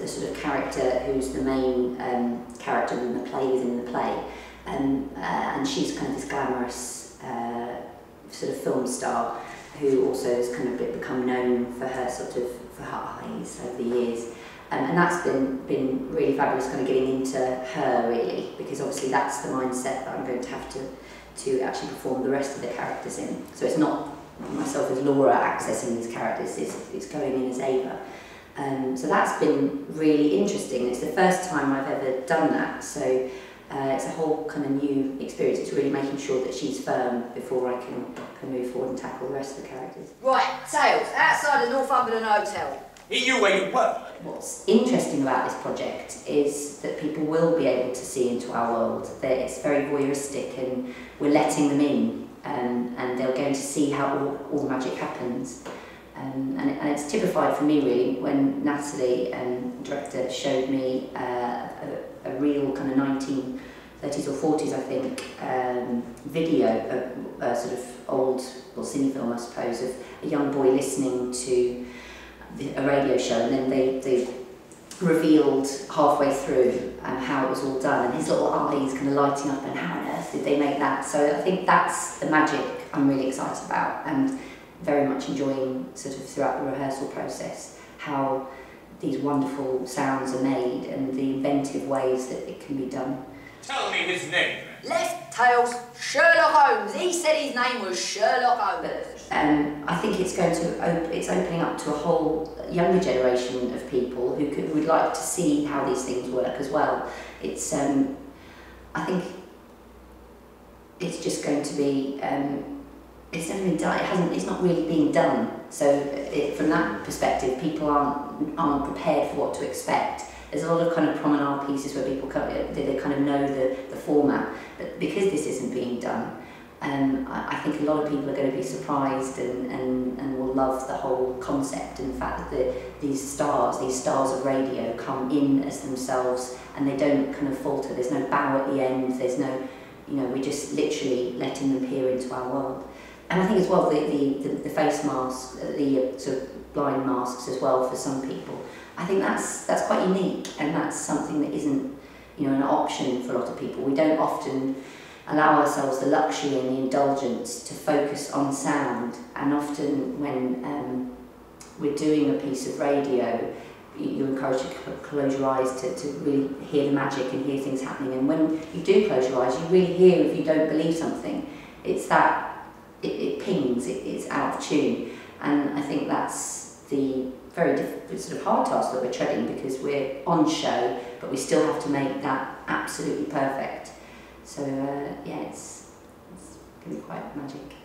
sort of character who's the main character in the play within the play, and she's kind of this glamorous sort of film star who also has kind of become known for her for her eyes over the years. And that's been really fabulous, kind of getting into her really, because obviously that's the mindset that I'm going to have to actually perform the rest of the characters in. So it's not myself as Laura accessing these characters, it's going in as Ava. So that's been really interesting. It's the first time I've ever done that, so it's a whole kind of new experience. It's really making sure that she's firm before I can move forward and tackle the rest of the characters. Right, Tales, outside the Northumberland Hotel. Are you where you were? What's interesting about this project is that people will be able to see into our world. That it's very voyeuristic and we're letting them in, and they're going to see how all the magic happens. And it's typified for me really when Natalie, director, showed me a real kind of 1930s or 40s I think video, a sort of old, well, cine film I suppose, of a young boy listening to a radio show, and then they revealed halfway through how it was all done, and his little eyes kind of lighting up, and how on earth did they make that? So I think that's the magic I'm really excited about, and very much enjoying sort of throughout the rehearsal process how these wonderful sounds are made and the inventive ways that it can be done. Tell me his name. Left Tails, Sherlock Holmes. He said his name was Sherlock Holmes. I think it's going to it's opening up to a whole younger generation of people who would like to see how these things work as well. It's I think it's just going to be it's never been done. It's not really being done. So from that perspective, people aren't prepared for what to expect. There's a lot of kind of promenade pieces where people they kind of know the format, but because this isn't being done, I think a lot of people are going to be surprised and will love the whole concept, and the fact that these stars of radio come in as themselves and they don't kind of falter. There's no bow at the end, there's no, we're just literally letting them peer into our world. And I think as well the face mask, the sort of blind masks as well for some people, I think that's quite unique, and that's something that isn't an option for a lot of people. We don't often allow ourselves the luxury and the indulgence to focus on sound, and often when we're doing a piece of radio, you're encouraged to close your eyes to really hear the magic and hear things happening, and when you do close your eyes, you really hear if you don't believe something. It's that it pings, it's out of tune, and I think that's the very sort of hard task that we're treading, because we're on show, but we still have to make that absolutely perfect. So yeah, it's going to be quite magic.